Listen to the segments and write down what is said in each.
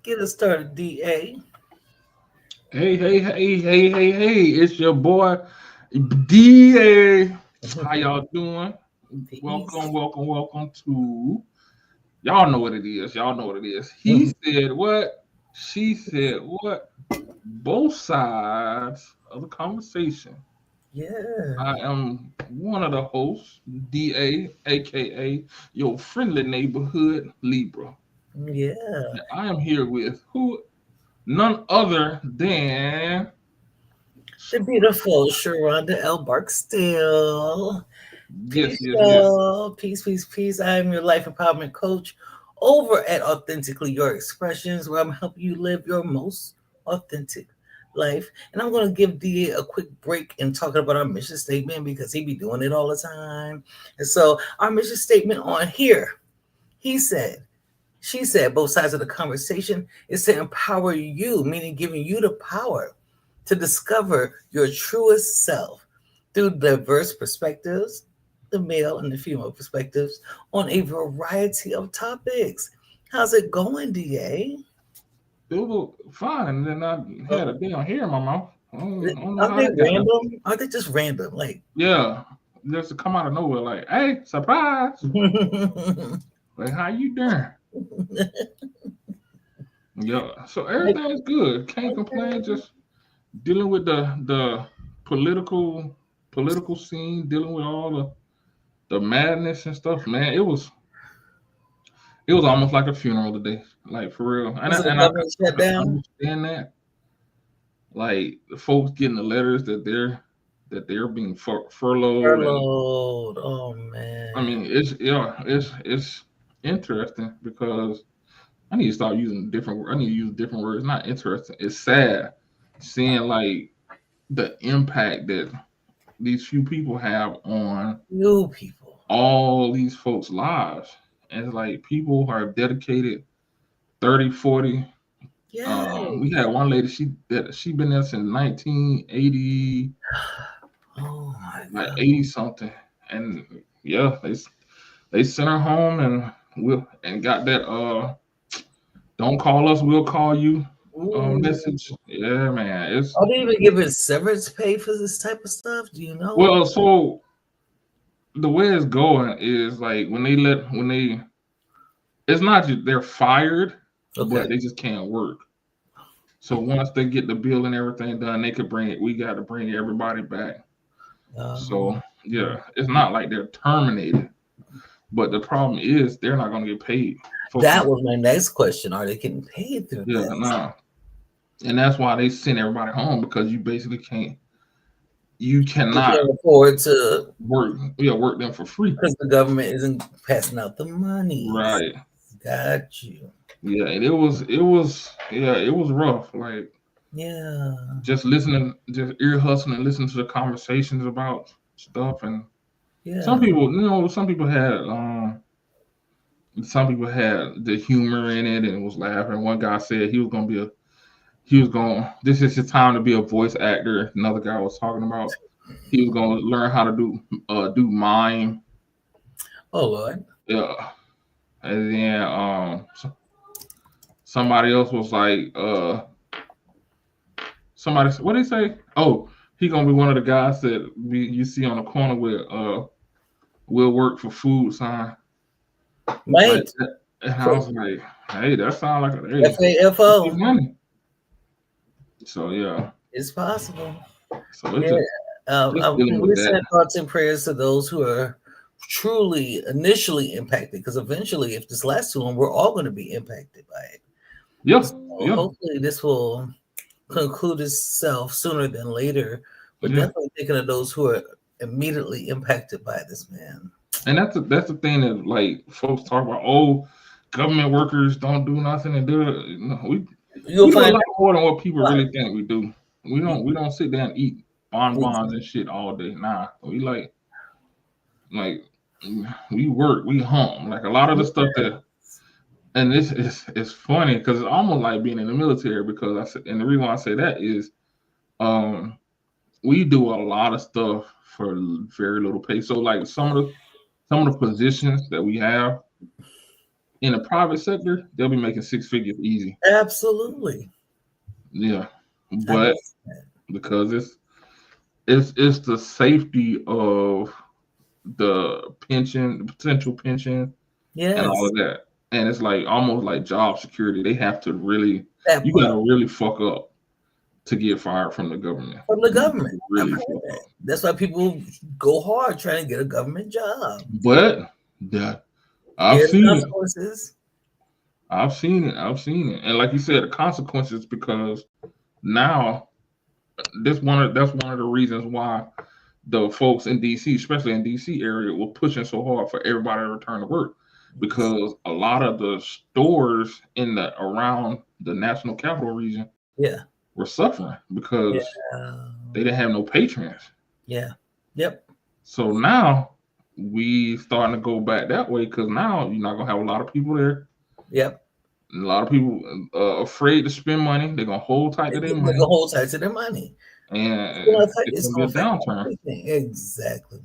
Get us started, DA. Hey, it's your boy DA. How y'all doing? Peace. Welcome to y'all know what it is. Y'all know what it is. He said what? She said what? Both sides of the conversation. Yeah. I am one of the hosts, DA, aka your friendly neighborhood Libra. Yeah. And I am here with who? None other than The beautiful Sheronda L. Barksdale. yes, Peace, yes, yes. y'all. Peace, peace, peace. I am your life empowerment coach over at Authentically Your Expressions, where I'm helping you live your most authentic life. And I'm going to give DA a quick break in talking about our mission statement because he be doing it all the time. And so our mission statement on here, he said, she said, both sides of the conversation is to empower you, meaning giving you the power to discover your truest self through diverse perspectives, the male and the female perspectives, on a variety of topics. How's it going, DA? It was fine, and then I had a Oh, damn hair in my mouth. I don't know are how they that got there. random? Are they just random? Like, Yeah, just to come out of nowhere, like, hey, surprise! Like, how you doing? Yeah, so like, everything's good. Can't complain. okay. Just dealing with the political scene, dealing with all the madness and stuff. Man, it was almost like a funeral today, like for real. And Was I, it a and I, government I could shutdown? understand that. Like the folks getting the letters that they're being furloughed, and Furloughed. Oh I man. mean it's interesting because I need to start using different. I need to use different words. Not interesting. It's sad seeing like the impact that these few people have on You people. all these folks' lives. And it's like people are dedicated 30, 40. We Yes. had one lady, she been there since 1980, Oh my like God. 80 something. And yeah, they sent her home and got that don't call us, we'll call you Ooh. message. Yeah, man. It's Are they even giving severance pay for this type of stuff? Do you know? well, so the way it's going is like when they it's not just they're fired, Okay. but they just can't work. So once they get the bill and everything done, they could bring it. We got to bring everybody back. Um, So yeah, it's not like they're terminated, but the problem is they're not going to get paid. Folks that not. was my next question. Are they getting paid through Yeah, this? nah. And that's why they send everybody home because you basically can't. You They cannot can't afford to work. Yeah, work them for free. because the government isn't passing out the monies. Right. Got you. Yeah, and it was rough. Like Yeah. just listening, just ear hustling, listening to the conversations about stuff, and some Yeah. people, some people had the humor in it and was laughing. One guy said he was going. This is his time to be a voice actor. Another guy was talking about he was going to learn how to do mime. Oh Lord. Yeah, and then somebody else was like somebody what did he say? Oh, he gonna be one of the guys that you see on the corner with will work for food sign like Might. that. And I was like, hey, that sounds like a hey, you FAFO. get money. So yeah, It's possible. so it's Yeah. just dealing with We're that. sending thoughts and prayers to those who are truly initially impacted because eventually, if this lasts too long, we're all going to be impacted by it. Yeah, So yeah, hopefully, this will conclude itself sooner than later. But yeah. definitely thinking of those who are immediately impacted by this, man. And that's the thing that like folks talk about. Oh, government workers don't do nothing and do it. No, You'll we do a find lot more than what people out. really think we do. We don't sit there and eat bonbons and shit all day. Nah, we like we work, we home. Like a lot of the stuff that, and this is it's funny because it's almost like being in the military because I said, and the reason why I say that is, um, we do a lot of stuff for very little pay. So like some of the positions that we have, in the private sector, they'll be making six figures easy. Absolutely. Yeah, I but understand. because it's the safety of the pension, the potential pension, and all Yes, of that, and it's like almost like job security. They have to really, that you got part to really fuck up to get fired from the government. from the You government. gotta I've really heard fuck that. up. That's why people go hard trying to get a government job. But yeah, I've Scared of seen it. consequences. I've seen it. I've seen it. And like you said, the consequences because now that's one of the reasons why the folks in DC, especially in DC area, were pushing so hard for everybody to return to work because a lot of the stores in the around the national capital region Yeah, were suffering yeah, because they didn't have no patrons. yeah. Yep, So now we starting to go back that way because now you're not gonna have a lot of people there. yep. A lot of people afraid to spend money. They're gonna hold tight to their They're money, gonna hold tight to their money. and it's It's gonna be gonna a affect downturn. everything. Exactly.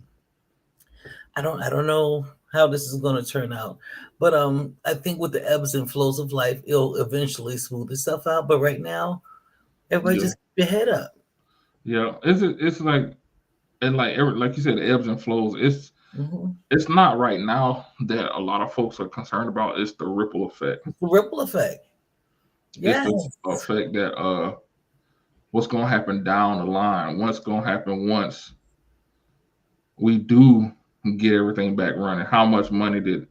I don't know how this is gonna turn out. But I think with the ebbs and flows of life, it'll eventually smooth itself out. But right now, everybody Yeah, just keep your head up. yeah. It's like and like you said, the ebbs and flows. Hmm. It's not right now that a lot of folks are concerned about. It's the ripple effect. The ripple effect. It's Yes. the effect that what's gonna happen down the line. What's gonna happen once we do get everything back running? How much money did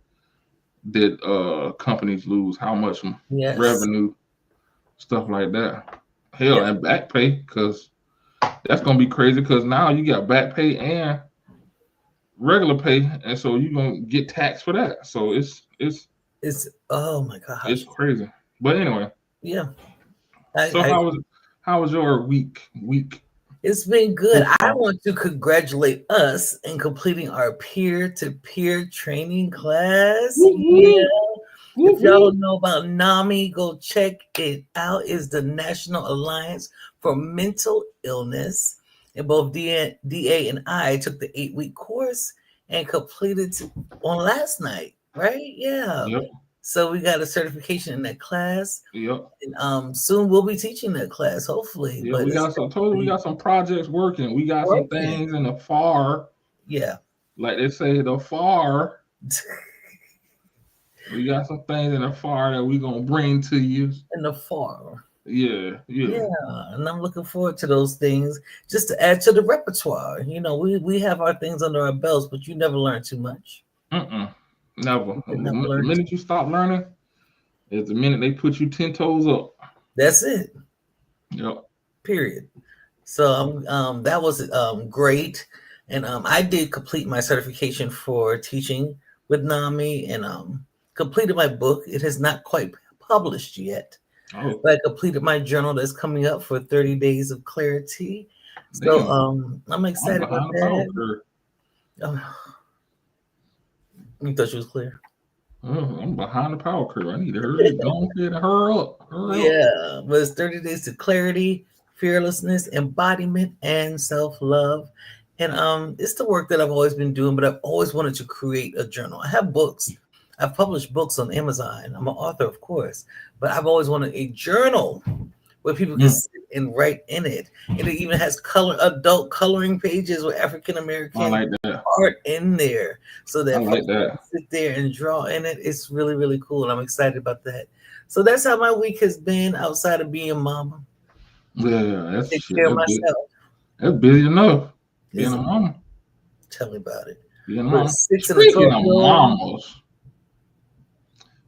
companies lose? How much Yes. revenue? Stuff like that. Hell, Yep. and back pay because that's gonna be crazy. Because now you got back pay and regular pay, and so you're gonna get taxed for that. So It's oh my it's gosh. crazy. But anyway, Yeah. I, so I how was your week It's been good. so I far? want to congratulate us in completing our peer-to-peer training class. Woo Yeah. woo woo If y'all woo. don't know about NAMI, go check it out. It's the National Alliance for Mental Illness. And both DA and I took the 8-week course and completed on last night, right? Yeah. Yep, So we got a certification in that class. yep, And soon we'll be teaching that class, hopefully. yeah. But We it's got some. Told you we got some projects working. We got some working. things in the far, Yeah. like they say, the far. We got some things in the far that we gonna bring to you. In the fall. Yeah, Yeah, yeah. and I'm looking forward to those things just to add to the repertoire. We have our things under our belts, but you never learn too much. Mm-mm. Never. You can never The learn. minute you stop learning is the minute they put you 10 toes up. That's it. Yep. Period. So that was great, and I did complete my certification for teaching with NAMI, and completed my book. It has not quite published yet, Oh, but I completed my journal that's coming up for 30 Days of Clarity. So damn. I'm I'm excited about behind the power that. curve. Um, you thought she was clear? I'm behind the power curve. I need to hurry. Go ahead and hurry up. Hurry up. Yeah, but it's 30 Days to Clarity, Fearlessness, Embodiment, and Self Love. And it's the work that I've always been doing, but I've always wanted to create a journal. I have books. I've published books on Amazon. I'm an author, of course, but I've always wanted a journal where people can Mm, sit and write in it. And it even has adult coloring pages with African I American like that. art in there so I that like folks can that. sit there and draw in it. It's really, really cool. And I'm excited about that. So that's how my week has been outside of being a mama. Yeah, that's Take shit. care of myself. That's busy enough. Being Is a mama. tell me about it. Being a With a mama. 6 and a Speaking of 12-year old. mamas,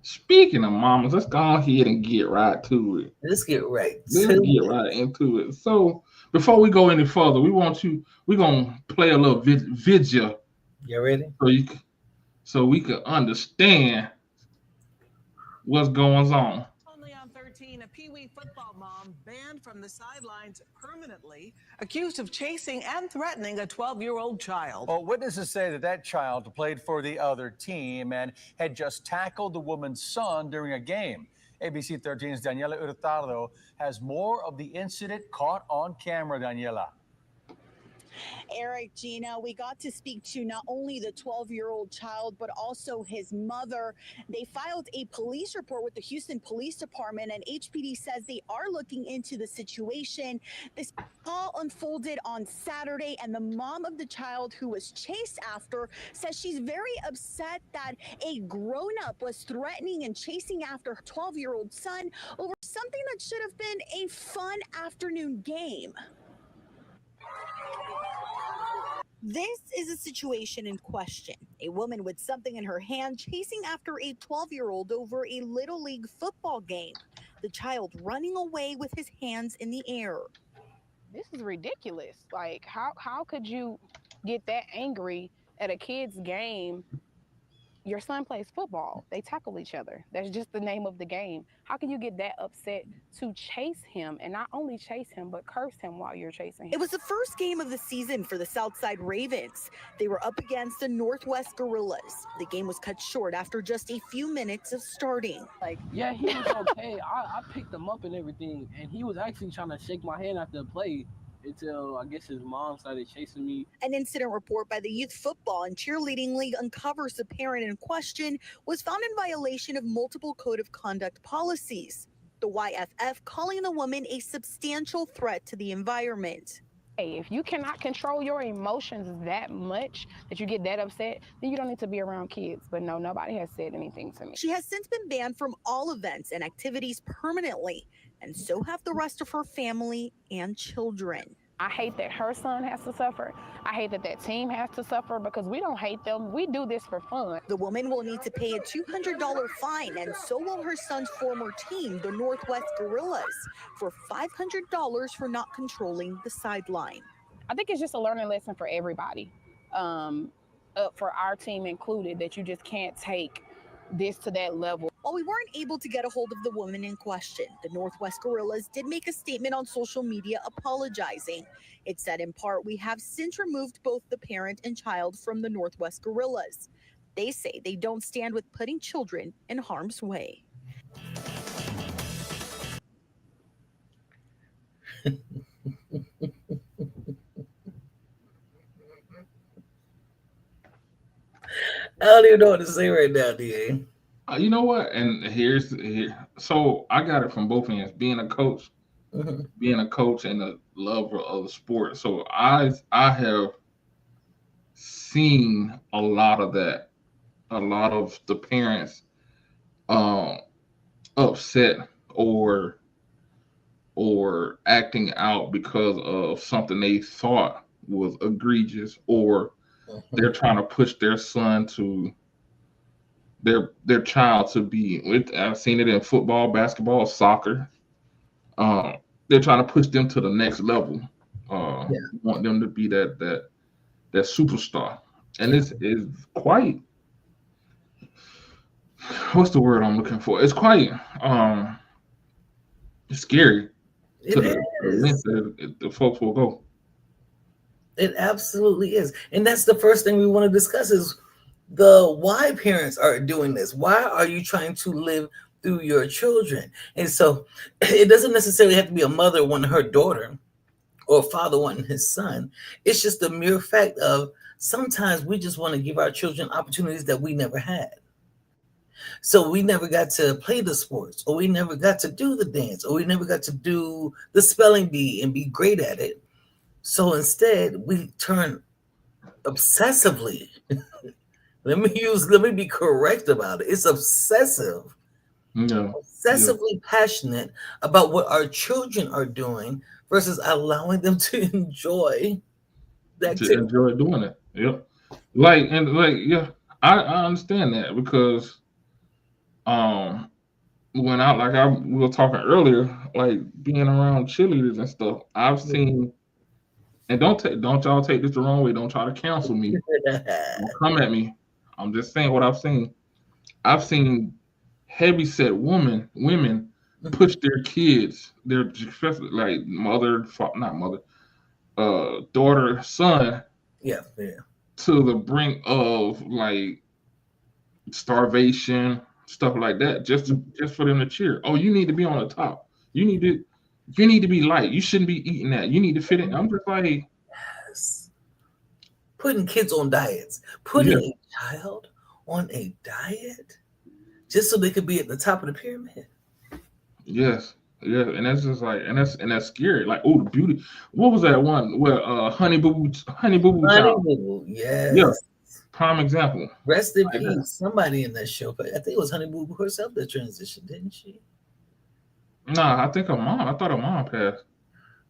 speaking of mamas, let's go ahead and get right to it. Let's get right Let's to get it. right into it. So before we go any further, we're gonna play a little video You ready? so so we can understand what's going on. Only on 13, a Pee Wee football mom banned from the sidelines permanently, accused of chasing and threatening a 12-year-old child. Well, witnesses say that child played for the other team and had just tackled the woman's son during a game. ABC 13's Daniela Hurtado has more of the incident caught on camera. Daniela. Eric, Gina, we got to speak to not only the 12-year-old child, but also his mother. They filed a police report with the Houston Police Department, and HPD says they are looking into the situation. This all unfolded on Saturday, and the mom of the child who was chased after says she's very upset that a grown-up was threatening and chasing after her 12-year-old son over something that should have been a fun afternoon game. This is a situation in question. A woman with something in her hand chasing after a 12-year-old over a Little League football game. The child running away with his hands in the air. This is ridiculous. Like, how could you get that angry at a kid's game? Your son plays football. They tackle each other. That's just the name of the game. How can you get that upset to chase him, and not only chase him, but curse him while you're chasing him? It was the first game of the season for the Southside Ravens. They were up against the Northwest Gorillas. The game was cut short after just a few minutes of starting. Yeah, he was okay. I picked him up and everything, and he was actually trying to shake my hand after the play until I guess his mom started chasing me. An incident report by the Youth Football and Cheerleading League uncovers the parent in question was found in violation of multiple code of conduct policies. The YFF calling the woman a substantial threat to the environment. Hey, if you cannot control your emotions that much that you get that upset, then you don't need to be around kids. But no, nobody has said anything to me. She has since been banned from all events and activities permanently, and so have the rest of her family and children. I hate that her son has to suffer. I hate that that team has to suffer because we don't hate them. We do this for fun. The woman will need to pay a $200 fine, and so will her son's former team, the Northwest Gorillas, for $500 for not controlling the sideline. I think it's just a learning lesson for everybody, for our team included, that you just can't take this to that level. While we weren't able to get a hold of the woman in question, the Northwest Gorillas did make a statement on social media apologizing. It said in part, "We have since removed both the parent and child from the Northwest Gorillas." They say they don't stand with putting children in harm's way. I don't even know what to say right now, DA. You know what? And so I got it from both ends. Being a coach, and a lover of the sport. So I have seen a lot of that. A lot of the parents upset or acting out because of something they thought was egregious, or they're trying to push their son to their child to be with. I've seen it in football, basketball, soccer. They're trying to push them to the next level. Want them to be that superstar, and this is quite. What's the word I'm looking for? It's quite scary to the length that the folks will go. It absolutely is. And that's the first thing we want to discuss is the why parents are doing this. Why are you trying to live through your children? And so it doesn't necessarily have to be a mother wanting her daughter or a father wanting his son. It's just the mere fact of sometimes we just want to give our children opportunities that we never had. So we never got to play the sports, or we never got to do the dance, or we never got to do the spelling bee and be great at it. So instead, we turn obsessively. Let me be correct about it. It's obsessive. Yeah. Obsessively passionate about what our children are doing versus allowing them to enjoy that. Enjoy doing it. Yep. Yeah, I understand that because when we were talking earlier, like being around cheerleaders and stuff, I've seen. And don't y'all take this the wrong way. Don't try to cancel me. Don't come at me. I'm just saying what I've seen. I've seen heavy-set women push their kids, their like daughter, son, to the brink of like starvation, stuff like that, just for them to cheer. Oh, you need to be on the top. You need to be light. You shouldn't be eating that. You need to fit in. I'm just like, yes. putting kids on diets, putting Yeah. a child on a diet just so they could be at the top of the pyramid. Yes. Yeah. And that's just like, and that's scary. Like, oh, the beauty. What was that one where Honey Boo Boo Honey Child? Boo, Yeah. yes. Prime example. Rest in Like that. peace. Somebody in that show, but I think it was Honey Boo Boo herself that transitioned, didn't she? Nah, I think her mom. I thought her mom passed.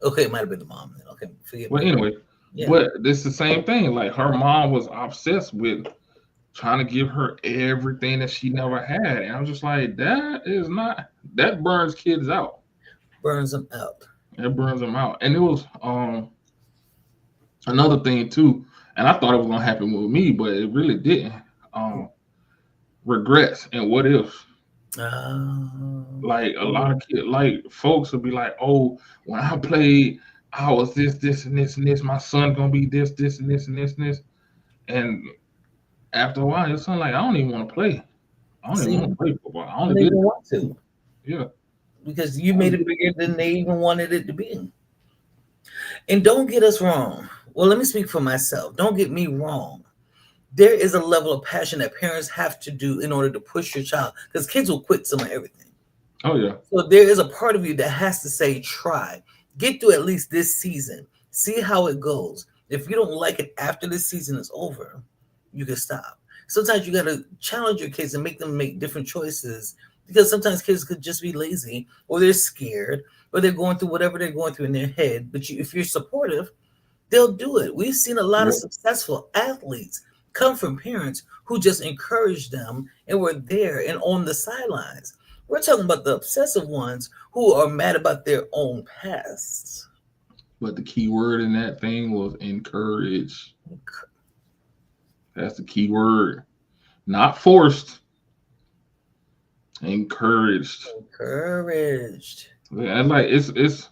Okay, it might have been the mom. Then. Okay, forgive Well, me. anyway, Yeah, but it's the same thing. Like her mom was obsessed with trying to give her everything that she never had, and I'm just like, that is not that burns kids out. burns them out. It burns them out. And it was another thing too, and I thought it was gonna happen with me, but it really didn't. Um, Regrets and what if. Like a lot of Oh, kids, like folks will be like, "Oh, when I played, I was this, and this, and this. My son gonna be this, and this, and this, and this." And after a while, your son like, "I don't even want to play. I don't even see, want to play football. I I only don't did even it, want to yeah, because you I made only it did bigger than they even wanted it to be. And don't get us wrong. Well, let me speak for myself. Don't get me wrong. There is a level of passion that parents have to do in order to push your child because kids will quit some of everything. Oh yeah, So there is a part of you that has to say, try, get through at least this season, see how it goes. If you don't like it after this season is over, you can stop. Sometimes you got to challenge your kids and make them make different choices because sometimes kids could just be lazy or they're scared or they're going through whatever they're going through in their head. But if you're supportive, they'll do it. We've seen a lot of yeah. successful athletes come from parents who just encouraged them and were there and on the sidelines. We're talking about the obsessive ones who are mad about their own past. But the key word in that thing was encourage. That's the key word. Not forced, encouraged. Encouraged. And like it's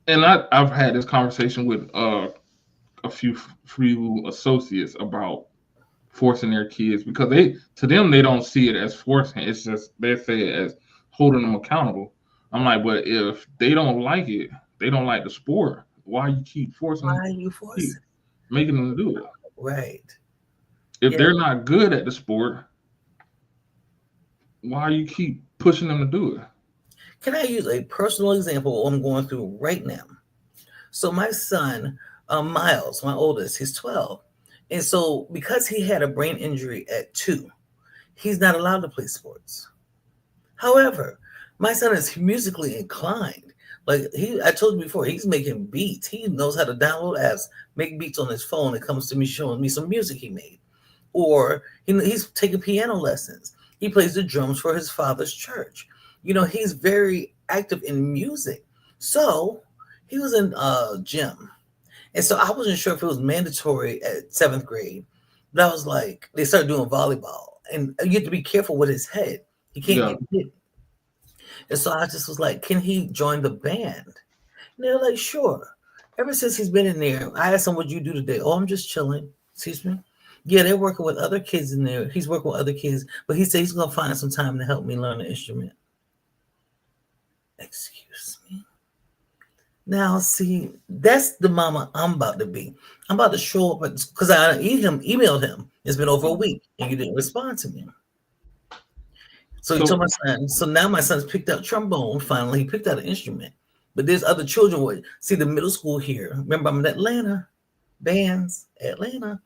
and I've had this conversation with a few associates about forcing their kids because they to them they don't see it as forcing. It's just they say it as holding them accountable. I'm like, but if they don't like it, they don't like the sport. Why you keep Why forcing, are you keep forcing? making them do it? Right. If Yeah. they're not good at the sport, why you keep pushing them to do it? Can I use a personal example of what I'm going through right now? So my son, Miles, my oldest, he's 12. And so because he had a brain injury at 2, he's not allowed to play sports. However, my son is musically inclined. Like I told you before, he's making beats. He knows how to download apps, make beats on his phone. It comes to me showing me some music he made, or he's taking piano lessons. He plays the drums for his father's church. He's very active in music. So he was in gym, and so I wasn't sure if it was mandatory at 7th grade, but I was like, they started doing volleyball, and you have to be careful with his head. He can't Yeah, get hit. And so I just was like, can he join the band? And they're like, sure. Ever since he's been in there, I asked him, what'd you do today? Oh, I'm just chilling. Excuse me? Yeah, they're working with other kids in there. He's working with other kids, but he said he's going to find some time to help me learn the instrument. Excuse me. Now, see, that's the mama I'm about to be. I'm about to show up because I emailed him. It's been over a week and you didn't respond to me. So he told so my son. So now my son's picked up trombone. Finally, he picked out an instrument. But there's other children with. See the middle school here. Remember, I'm in Atlanta, bands, Atlanta.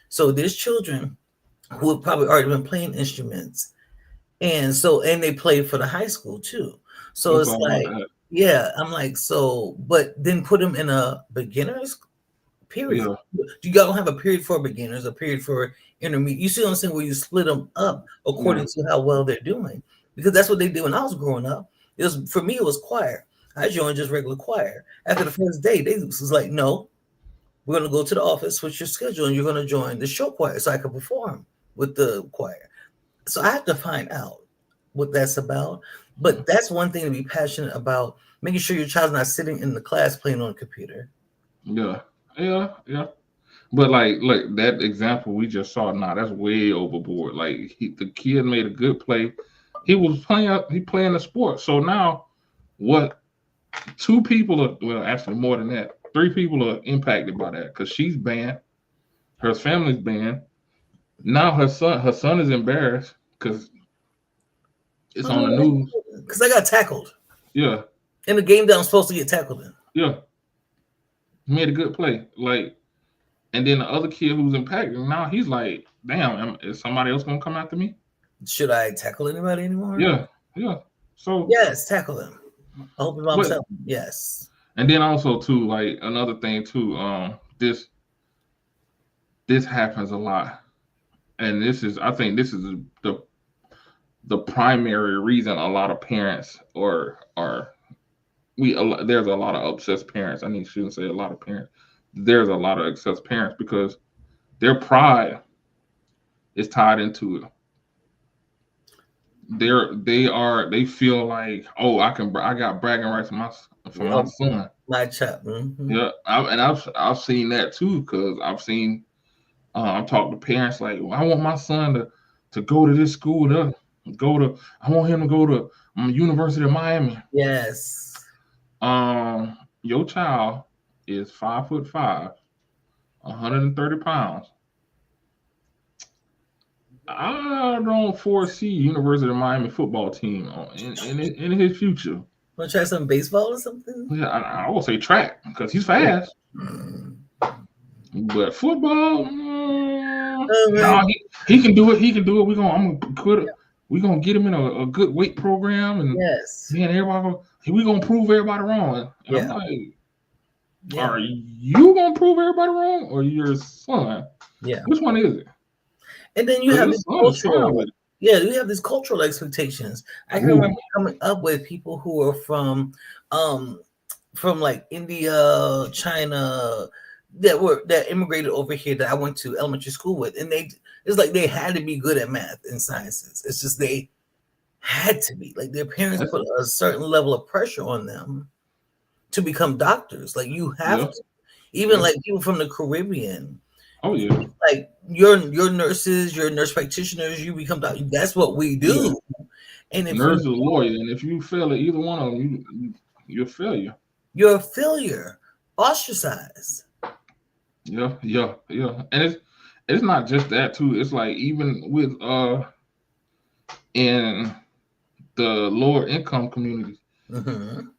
So there's children who have probably already been playing instruments, and they play for the high school too. So I'm it's talking about like, that. yeah, I'm like, so, but then put them in a beginners period. Yeah, You don't have a period for beginners, a period for intermediate. You see what I'm saying? Where you split them up yeah, according to how well they're doing, because that's what they did when I was growing up. It was for me, it was choir. I joined just regular choir. After the first day, they was like, "No, we're gonna go to the office, switch your schedule, and you're gonna join the show choir so I can perform with the choir." So I have to find out what that's about. But that's one thing to be passionate about: making sure your child's not sitting in the class playing on a computer. yeah, yeah. But like that example we just saw, nah, that's way overboard. Like the kid made a good play. He playing the sport. So now what? Two people are well, actually more than that. Three people are impacted by that because she's banned. Her family's banned. Now her son is embarrassed because it's on the news. Because I got tackled Yeah, in the game that I'm supposed to get tackled in. yeah. He made a good play. Like, and then the other kid who's impacted, now he's like, damn, is somebody else gonna come after me? Should I tackle anybody anymore? Yeah, yeah. So Yes, tackle them. I hope his mom's but helping. Yes. and then also too, like another thing too, this happens a lot. And I think this is the the primary reason a lot of parents or are there's a lot of obsessed parents. Shouldn't say a lot of parents. There's a lot of obsessed parents because their pride is tied into it. They feel like, oh, I got bragging rights for my son. My child. Mm-hmm. Yeah, I've seen that too because I've talked to parents like, well, I want my son to go to this school I want him to go to University of Miami. Yes. Your child is 5'5", 130 pounds. I don't foresee University of Miami football team in his future. Want to try some baseball or something? Yeah, I will say track because he's fast. But football, no, he can do it. He can do it. We're gonna get him in a good weight program, and yes, man, we're gonna prove everybody wrong. And I'm like, are you gonna prove everybody wrong, or your son? Yeah, which one is it? And then you have this cultural, you have these cultural expectations. I can remember coming up with people who are from like India, China, that immigrated over here that I went to elementary school with, and it's like they had to be good at math and sciences. It's just they had to be. Like their parents put a certain level of pressure on them to become doctors. Like you have to, even like people from the Caribbean. Oh yeah. Like your nurses, your nurse practitioners, you become doctors. That's what we do. Yeah. And if nurse is a lawyer, and if you fail at either one of them, you're a failure. You're a failure, ostracized. Yeah. And it's not just that too. It's like even with in the lower income communities,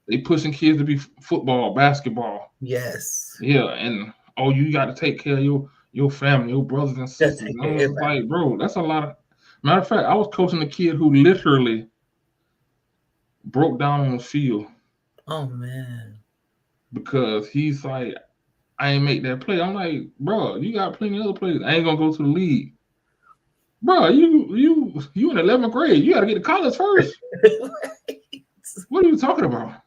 they pushing kids to be football, basketball. Yes. Yeah, and you got to take care of your family, your brothers and sisters. And I was like, bro, that's a lot of. Matter of fact, I was coaching a kid who literally broke down on the field. Oh man. Because he's like, I ain't make that play. I'm like, bro, you got plenty of other players. I ain't gonna go to the league. Bro, you in 11th grade. You gotta get to college first. What are you talking about?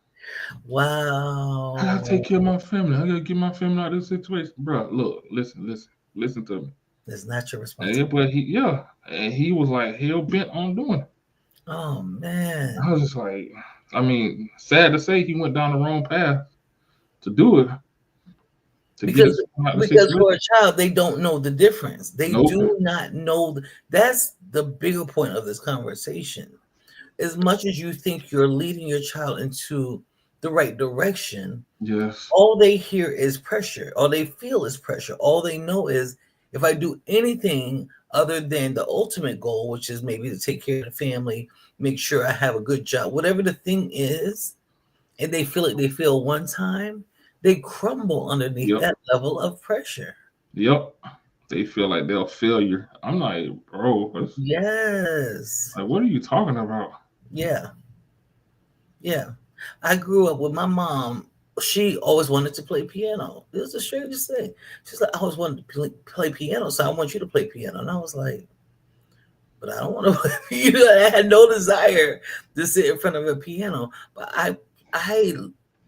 Wow. I gotta take care of my family. I gotta get my family out of this situation. Bro, look, listen to me. It's not your responsibility. But and he was like hell bent on doing it. Oh man. I was just like, sad to say he went down the wrong path to do it. Because for a child, they don't know the difference. They do not know. That's the bigger point of this conversation. As much as you think you're leading your child into the right direction, yes, all they hear is pressure. All they feel is pressure. All they know is if I do anything other than the ultimate goal, which is maybe to take care of the family, make sure I have a good job, whatever the thing is, and they feel it, they feel one time, they crumble underneath that level of pressure. Yep. They feel like they're a failure. I'm like, bro. Yes. Like, what are you talking about? Yeah. Yeah. I grew up with my mom. She always wanted to play piano. It was the strangest thing. She's like, I always wanted to play piano, so I want you to play piano. And I was like, but I don't want to play piano. I had no desire to sit in front of a piano. But I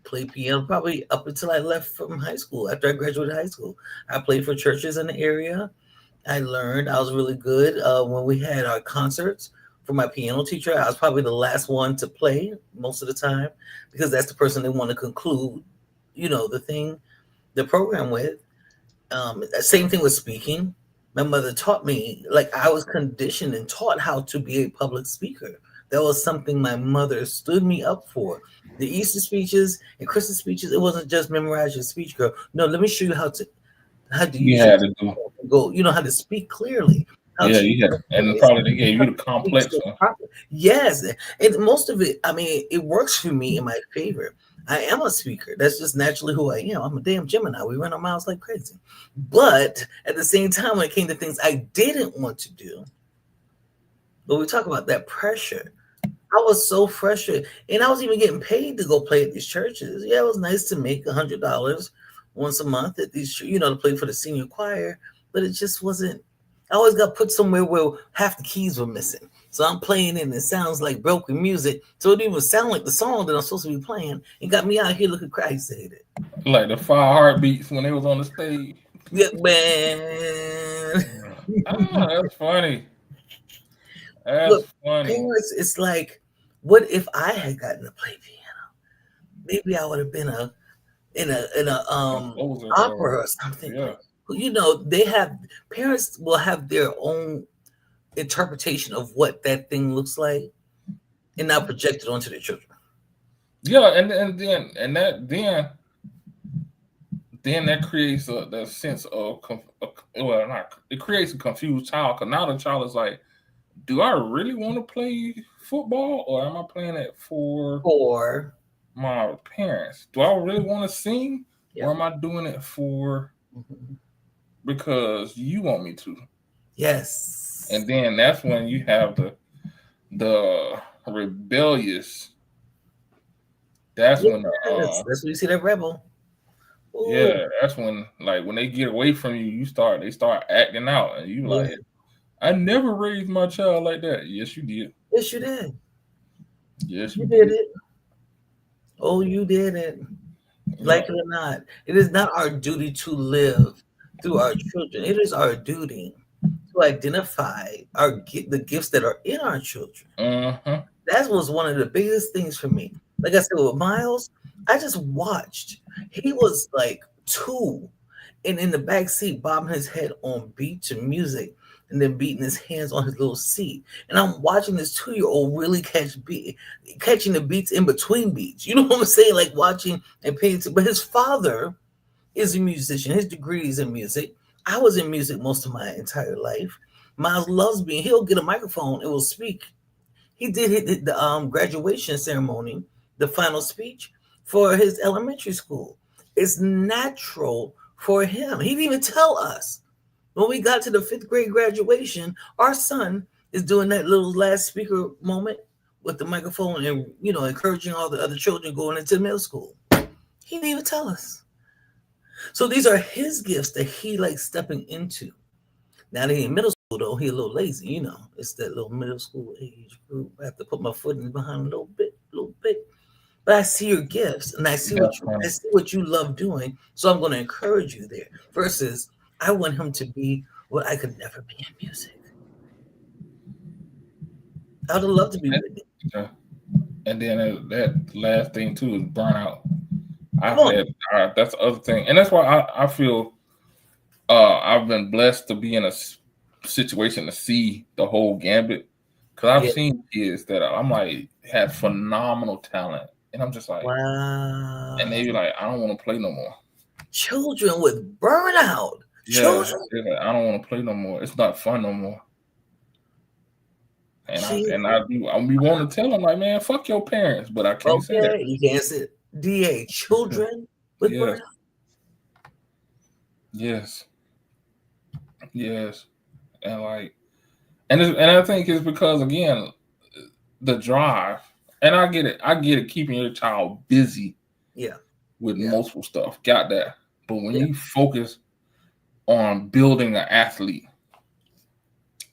played piano probably up until I left from high school. After I graduated high school, I played for churches in the area. I learned. I was really good when we had our concerts. For my piano teacher, I was probably the last one to play most of the time because that's the person they want to conclude, the program with. Same thing with speaking. My mother taught me, like I was conditioned and taught how to be a public speaker. That was something my mother stood me up for. The Easter speeches and Christmas speeches, it wasn't just memorize your speech, girl. No, let me show you how how to You use your had to do. go, how to speak clearly, how Yeah, to you use had, your and voice, probably they gave how you to the speak complex so one. properly. Yes, and most of it, I mean, it works for me in my favor. I am a speaker. That's just naturally who I am. I'm a damn Gemini. We run our mouths like crazy. But at the same time, when it came to things I didn't want to do, but we talk about that pressure. I was so frustrated, and I was even getting paid to go play at these churches. Yeah, it was nice to make $100 once a month at these, to play for the senior choir, but it just wasn't. I always got put somewhere where half the keys were missing, so I'm playing it and it sounds like broken music, so it didn't even sound like the song that I'm supposed to be playing. It got me out here looking crazy. Like the 5 heartbeats when they was on the stage. Yeah, man. That's funny. That's Look, funny. parents, it's like, what if I had gotten to play piano? Maybe I would have been in a Composer opera or or something. yeah. They have parents will have their own interpretation of what that thing looks like and now project it onto their children. Yeah, and then that creates that sense of well, not it creates a confused child because now the child is like, do I really want to play football or am I playing it for Or my parents? Do I really want to sing or yeah. am I doing it for Mhm. because you want me to? Yes. And then that's when you have the rebellious. That's when Yes. That's when you see that rebel. Ooh, yeah, that's when like when they get away from you, they start acting out, and you yeah. like, I never raised my child like that. Yes, you did. Yes, you did. Yes, You you did did. it. Oh, you did it. Yeah. Like it or not, it is not our duty to live through our children. It is our duty to identify the gifts that are in our children. Uh-huh. That was one of the biggest things for me. Like I said with Miles, I just watched. He was like 2 and in the back seat bobbing his head on beat to music and then beating his hands on his little seat. And I'm watching this 2-year-old really catching the beats in between beats. You know what I'm saying? Like watching and paying to, but his father is a musician. His degree is in music. I was in music most of my entire life. Miles loves me. He'll get a microphone and will speak. He did the graduation ceremony, the final speech for his elementary school. It's natural for him. He didn't even tell us. When we got to the 5th grade graduation, our son is doing that little last speaker moment with the microphone and encouraging all the other children going into middle school. He didn't even tell us. So these are his gifts that he likes stepping into. Now that he in middle school though, he a little lazy, It's that little middle school age group. I have to put my foot in behind a little bit, But I see your gifts and That's funny. I see what you love doing. So I'm going to encourage you there. Versus I want him to be what I could never be in music. I would love to be with you. Yeah. And then that last thing too is burnout. Come I've on. had that's the other thing, and that's why I feel I've been blessed to be in a situation to see the whole gambit because I've Yeah. seen kids that I'm like had phenomenal talent, and I'm just like, and Wow. they be like, I don't want to play no more. Children with burnout. Yeah, Children. they're like, I don't want to play no more. It's not fun no more. And we want to tell them like, man, fuck your parents, but I can't say that. Okay, you can't say DA. Children with Yes, burnout. yes, yes, and like, and I think it's because again, the drive, and I get it. I get it. Keeping your child busy Yeah. with Yeah. multiple stuff, got that. But when Yeah. you focus on building an athlete,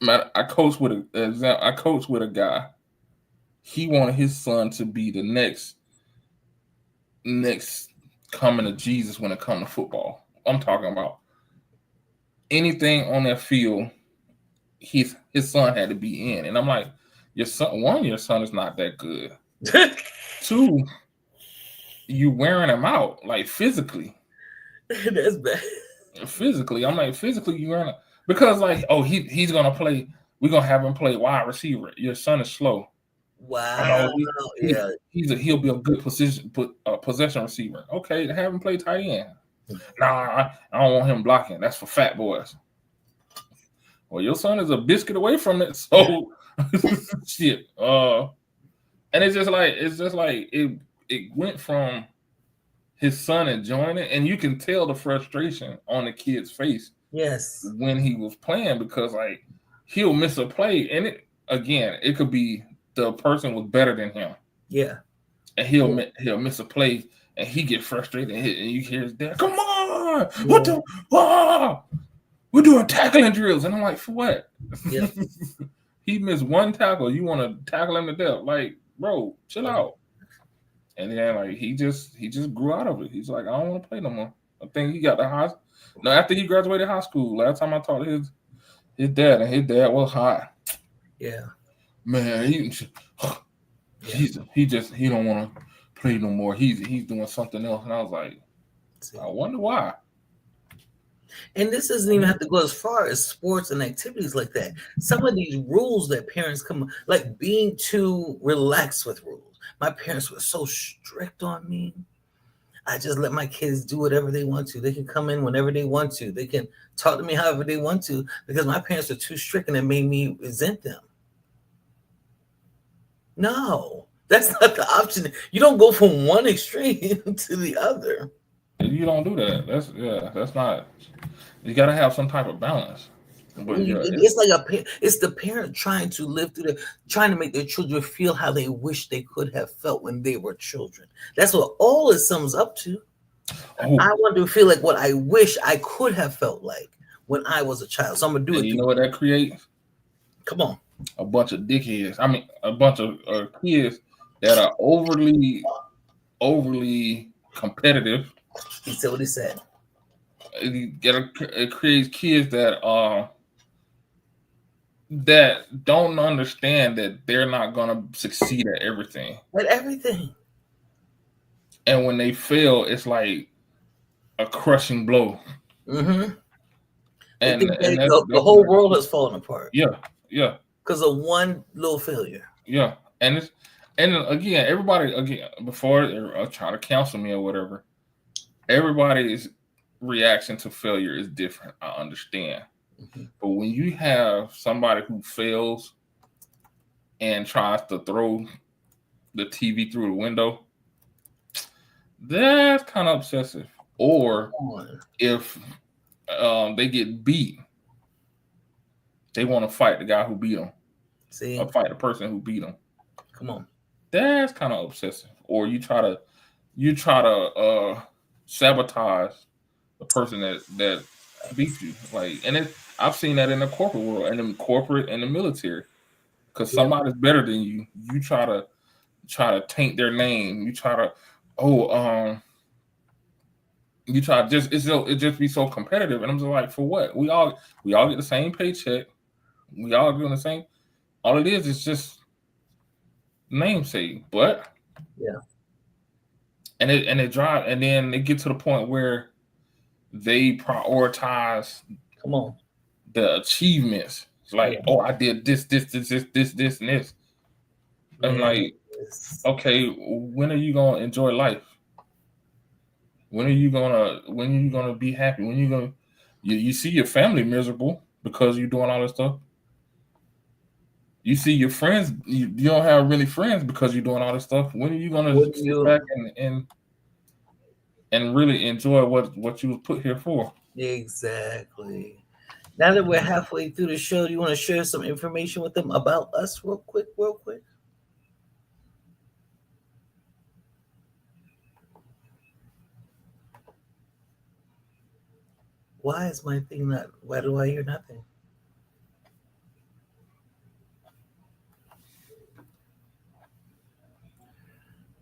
man, I coach with a guy. He wanted his son to be the next coming to Jesus when it comes to football. I'm talking about anything on that field. His son had to be in, and I'm like, your son is not that good. 2, you wearing him out like physically. That's bad. Physically, I'm like physically you wearing because like he's gonna play. We're gonna have him play wide receiver. Your son is slow. I Wow. know Yeah. he'll be a good possession receiver. Okay, have him play tight end. Nah, I don't want him blocking. That's for fat boys. Well, your son is a biscuit away from it, so shit. And it's just like it went from his son enjoying it, and you can tell the frustration on the kid's face Yes. when he was playing because like he'll miss a play, and it could be the person was better than him, Yeah. and he'll miss a play, and he get frustrated, and you hear his dad, "Come on, Yeah. we're doing tackling drills," and I'm like, "For what?" Yeah. He missed one tackle. You want to tackle him to death? Like, bro, chill out. And then like he just grew out of it. He's like, I don't want to play no more. I think he got the high. No, after he graduated high school. Last time I talked to his dad, and his dad was hot. Yeah. Man, he don't want to play no more. He's doing something else. And I was like, I wonder why. And this doesn't even have to go as far as sports and activities like that. Some of these rules that parents come, like being too relaxed with rules. My parents were so strict on me. I just let my kids do whatever they want to. They can come in whenever they want to. They can talk to me however they want to because my parents were too strict and it made me resent them. No, that's not the option. You don't go from one extreme to the other. You don't do that. That's not. You got to have some type of balance. But yeah, It's like it's the parent trying to live through trying to make their children feel how they wish they could have felt when they were children. That's what all it sums up to. I want to feel like what I wish I could have felt like when I was a child. So I'm gonna do it. You know what that creates? Come on. A bunch of dickheads. I mean, a bunch of kids that are overly competitive. He said what he said. It creates kids that don't understand that they're not gonna succeed at everything. At everything. And when they fail, it's like a crushing blow. Mm-hmm. And the whole world has fallen apart. Yeah. Because of one little failure. Yeah. And again, everybody before they're trying to counsel me or whatever, everybody's reaction to failure is different. I understand. Mm-hmm. But when you have somebody who fails and tries to throw the TV through the window, that's kind of obsessive. Or if they get beat, they want to fight the guy who beat them. See, or fight the person who beat them. Come on, that's kind of obsessive. Or you try to sabotage the person that beat you. Like, and I've seen that in the corporate world and in corporate and the military. Because somebody's better than you, you try to taint their name. You try to you try to it just be so competitive, and I'm just like, for what? We all get the same paycheck. We all doing the same. All it is just namesake, but and it drive, and then they get to the point where they prioritize. Come on, the achievements. It's like, oh, I did this, and this. I'm like, okay, when are you gonna enjoy life? When are you gonna be happy? When you see your family miserable because you're doing all this stuff? You see your friends, you don't have really friends because you're doing all this stuff. When are you gonna sit back and really enjoy what you was put here for? Exactly. Now that we're halfway through the show, do you want to share some information with them about us real quick? Why is my thing not? Why do I hear nothing?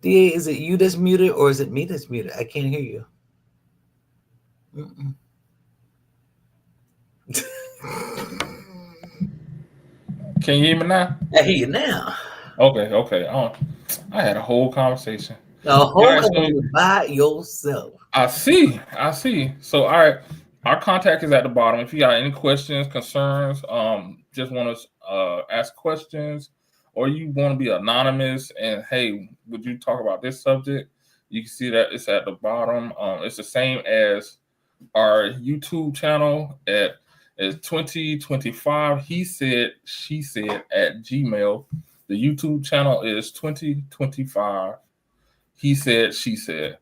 DA, is it you that's muted or is it me that's muted? I can't hear you. Can you hear me now? I hear you now. Okay. I had a whole conversation. By yourself. I see. So, all right, our contact is at the bottom. If you got any questions, concerns, just want to ask questions, or you want to be anonymous and hey, would you talk about this subject? You can see that it's at the bottom. It's the same as our YouTube channel at is 2025. He said, she said at Gmail. The YouTube channel is 2025. He said, she said.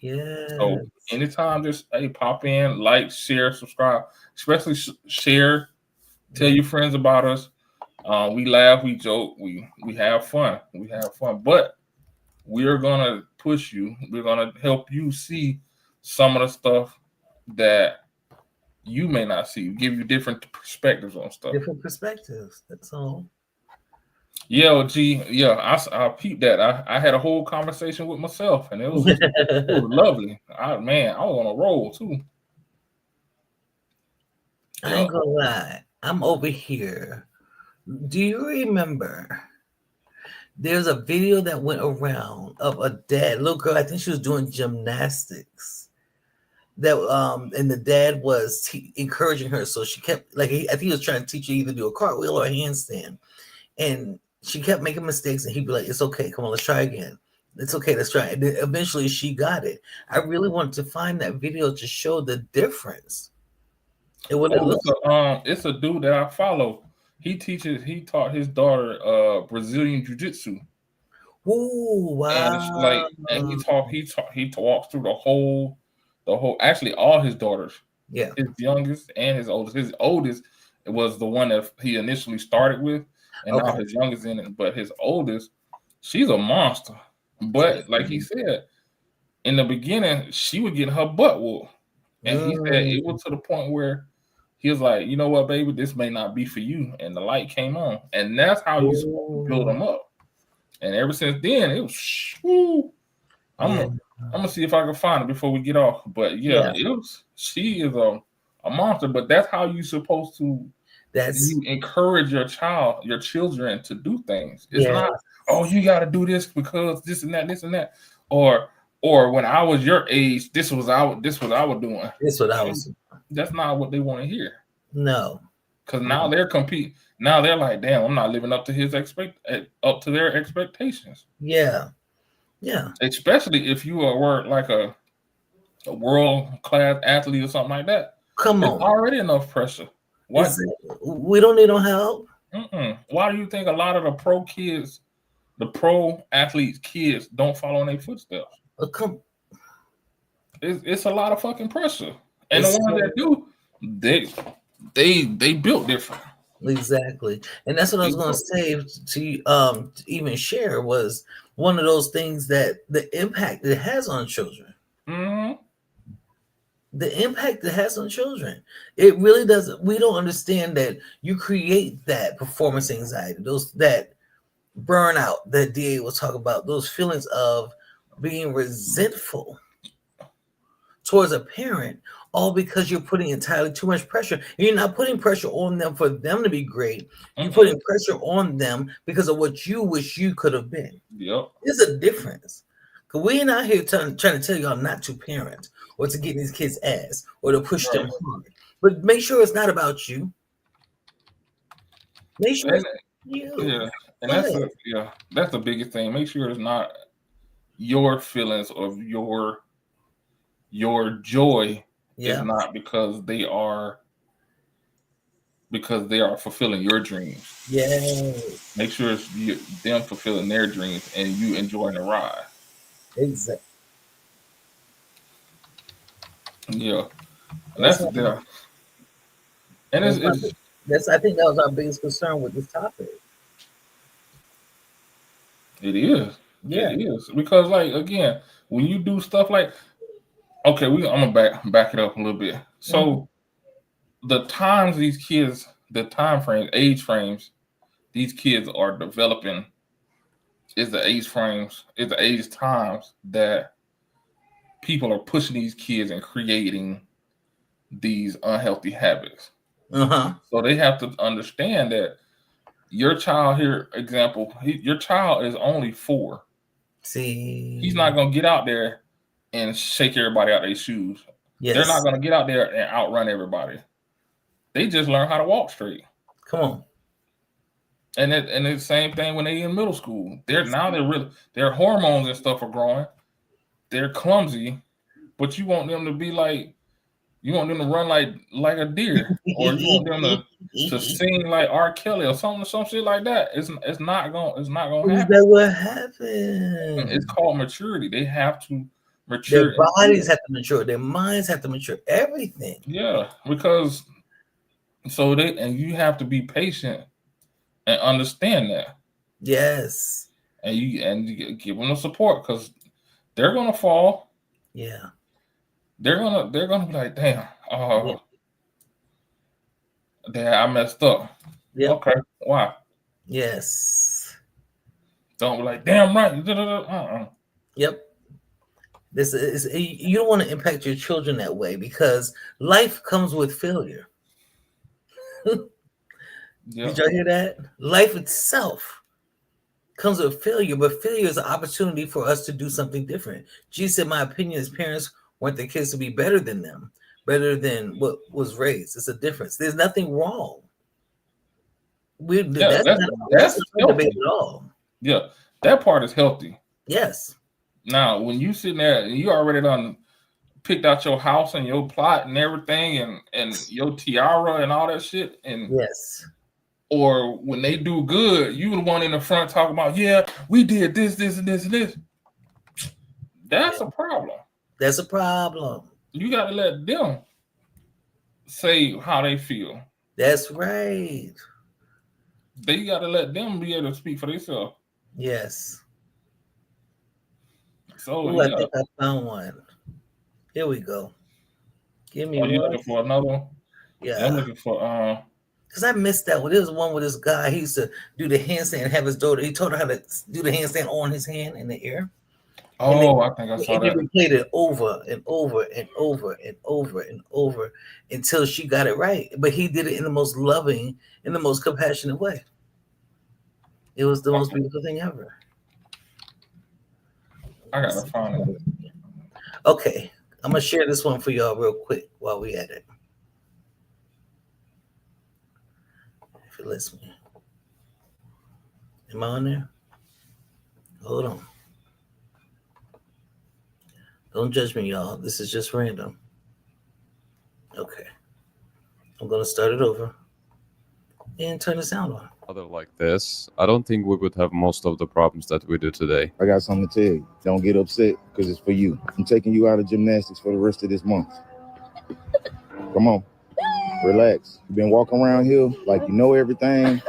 So Yes. anytime, just hey, pop in, like, share, subscribe, especially share. Tell your friends about us. We laugh, we joke, we have fun. We have fun, but we're gonna push you. We're gonna help you see some of the stuff that you may not see. Give you different perspectives on stuff. Different perspectives. That's all. Yeah, G. Yeah, I peeped that. I had a whole conversation with myself, and it was lovely. I was on a roll too. I Yeah. ain't gonna lie. I'm over here. Do you remember? There's a video that went around of a dad, little girl. I think she was doing gymnastics. That and the dad was encouraging her, so she kept I think he was trying to teach her either do a cartwheel or a handstand, and she kept making mistakes, and he'd be like, "It's okay, come on, let's try again. It's okay, let's try." And then eventually, she got it. I really wanted to find that video to show the difference. It would have looked. It's a dude that I follow. He taught his daughter Brazilian jiu-jitsu. Oh And wow! he walks through actually all his daughters, Yeah. his youngest and his oldest. His oldest was the one that he initially started with, and now Okay. his youngest in it. But his oldest, she's a monster. But like he said, in the beginning, she would get her butt whooped. And he said it was to the point where he was like, you know what, baby, this may not be for you. And the light came on. And that's how you supposed to build them up. And ever since then, it was whoo. I'm gonna see if I can find it before we get off. But yeah. She is a monster, but that's how you supposed to you encourage your children to do things. It's not, oh, you gotta do this because this and that. Or when I was your age, this was what I was doing. This what I was. That's not what they want to hear. No. Because now they're competing. Now they're like, damn, I'm not living up to their expectations. Yeah. Yeah. Especially if you were like a world class athlete or something like that. Come on. There's already enough pressure. What? We don't need no help. Why do you think a lot of the pro athletes' kids don't follow in their footsteps? It's a lot of fucking pressure. And the ones that do, they built different. Exactly. And that's what I was going to say to even share was one of those things that the impact it has on children. Mm-hmm. The impact it has on children. It really doesn't. We don't understand that you create that performance anxiety, that burnout that DA was talking about, those feelings of being resentful towards a parent, all because you're putting entirely too much pressure. You're not putting pressure on them for them to be great. You're putting pressure on them because of what you wish you could have been. Yep. There's a difference. Because we ain't out here trying to tell y'all not to parent or to get these kids' ass or to push them hard. But make sure it's not about you. Make sure it's you. Yeah. And that's the biggest thing. Make sure it's not your feelings of your joy is not because they are fulfilling your dreams. Yeah. Make sure it's them fulfilling their dreams and you enjoying the ride. Exactly. Yeah. And that's there. And it's I think that was our biggest concern with this topic. It is. Yeah. It is. Because like again, when you do stuff like I'm gonna back it up a little bit. So the times these kids, age frames, these kids are developing is the age times that people are pushing these kids and creating these unhealthy habits. So they have to understand that your child here, example, your child is only 4. See, he's not gonna get out there and shake everybody out their shoes. Yes. They're not gonna get out there and outrun everybody. They just learn how to walk straight. Come on. And it's the same thing when they in middle school. Their hormones and stuff are growing. they're clumsy, but you want them to be like, you want them to run like a deer, or you want them to sing like R. Kelly or something, some shit like that. It's not gonna Is happen. that what It's happened? called maturity. They have to Their mature. bodies have to mature, their minds have to mature, everything. Yeah, because so they and you have to be patient and understand that, Yes. and you give them the support because they're gonna fall. Yeah. They're gonna be like, damn, Yeah. damn, I messed up. Yep. Okay, why? Yes. Don't be like, damn right. Uh-uh. Yep. This is, you don't want to impact your children that way because life comes with failure. Did Yep. y'all hear that? Life itself comes with failure, but failure is an opportunity for us to do something different. Jesus said, my opinion is parents want their kids to be better than them, better than what was raised. It's a difference. There's nothing wrong. Yeah, That's that's not a debate healthy. at all. Yeah, that part is healthy. Yes. Now, when you sitting there and you already done picked out your house and your plot and everything and your tiara and all that shit, and Yes. or when they do good, you the one in the front talking about, yeah, we did this, this, and this, and this. That's a problem. That's a problem. You got to let them say how they feel. That's right. They got to let them be able to speak for themselves. Yes. So Ooh, I yeah. think I found one. Here we go. Give me Are you one. looking for another one? Yeah. I'm looking for Because I missed that one. There was one with this guy. He used to do the handstand and have his daughter. He told her how to do the handstand on his hand in the air. I think I saw And they that. replayed it over and over and over and over and over until she got it right. But he did it in the most loving, in the most compassionate way. It was the most beautiful thing ever. I gotta find it. Okay, I'm gonna share this one for y'all real quick while we at it. If it lets me. Am I on there? Hold on. Don't judge me, y'all. This is just random. Okay. I'm gonna start it over and turn the sound on. Like this, I don't think we would have most of the problems that we do today. I got something to tell you. Don't get upset because it's for you. I'm taking you out of gymnastics for the rest of this month. Come on. Relax. You've been walking around here like you know everything.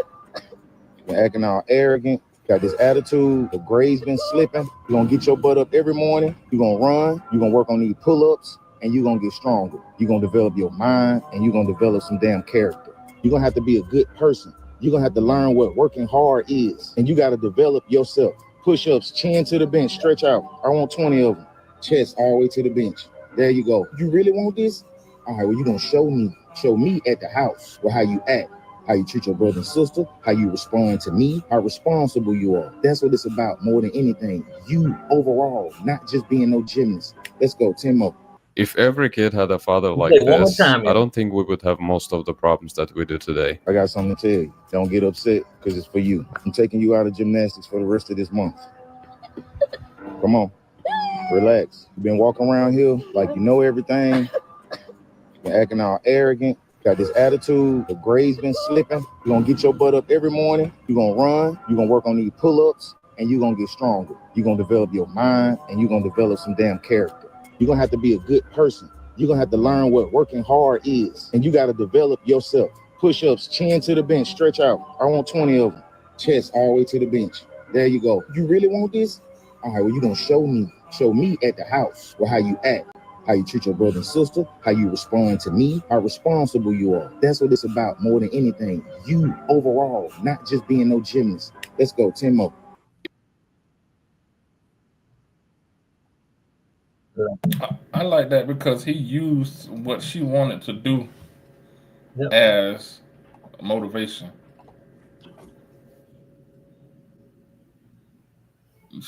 Been acting all arrogant. Got this attitude. The grade's been slipping. You're going to get your butt up every morning. You're going to run. You're going to work on these pull-ups. And you're going to get stronger. You're going to develop your mind. And you're going to develop some damn character. You're going to have to be a good person. You're going to have to learn what working hard is. And you got to develop yourself. Push-ups, chin to the bench, stretch out. I want 20 of them. Chest all the way to the bench. There you go. You really want this? All right, well, you're going to show me. Show me at the house with how you act, how you treat your brother and sister, how you respond to me, how responsible you are. That's what it's about more than anything. You overall, not just being no gymnast. Let's go, Timo. If every kid had a father like One more this, time, I don't think we would have most of the problems that we do today. I got something to tell you. Don't get upset because it's for you. I'm taking you out of gymnastics for the rest of this month. Come on. Relax. You've been walking around here like you know everything. Been acting all arrogant. Got this attitude. The grade's been slipping. You're going to get your butt up every morning. You're going to run. You're going to work on these pull-ups. And you're going to get stronger. You're going to develop your mind. And you're going to develop some damn character. You're going to have to be a good person. You're going to have to learn what working hard is. And you got to develop yourself. Push-ups, chin to the bench, stretch out. I want 20 of them. Chest all the way to the bench. There you go. You really want this? All right, well, you're going to show me. Show me at the house with how you act, how you treat your brother and sister, how you respond to me, how responsible you are. That's what it's about more than anything. You overall, not just being no gymnast. Let's go, Timo. I like that because he used what she wanted to do Yep. as motivation.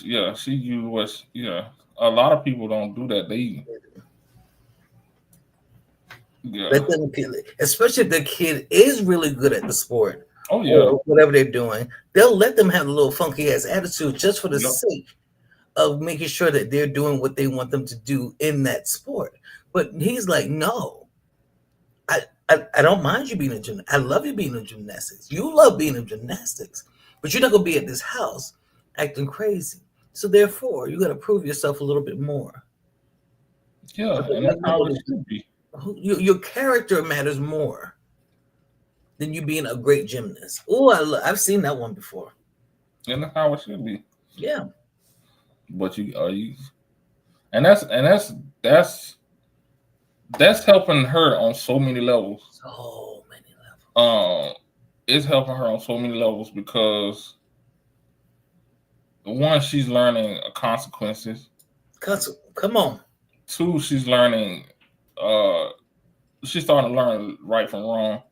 Yeah, she used what. A lot of people don't do that. Let them, especially if the kid is really good at the sport. Oh yeah. Or whatever they're doing, they'll let them have a little funky ass attitude just for the Yep. sake of making sure that they're doing what they want them to do in that sport. But he's like, no, I don't mind you being a gymnast. I love you being in gymnastics. You love being in gymnastics, but you're not gonna be at this house acting crazy. So therefore, you got to prove yourself a little bit more. Yeah, and that's how it should be. Your character matters more than you being a great gymnast. Oh, I've seen that one before. And that's how it should be. Yeah. But and that's helping her on so many levels. So many levels. It's helping her on so many levels because one, she's learning consequences. Come on. Two, she's learning. She's starting to learn right from wrong.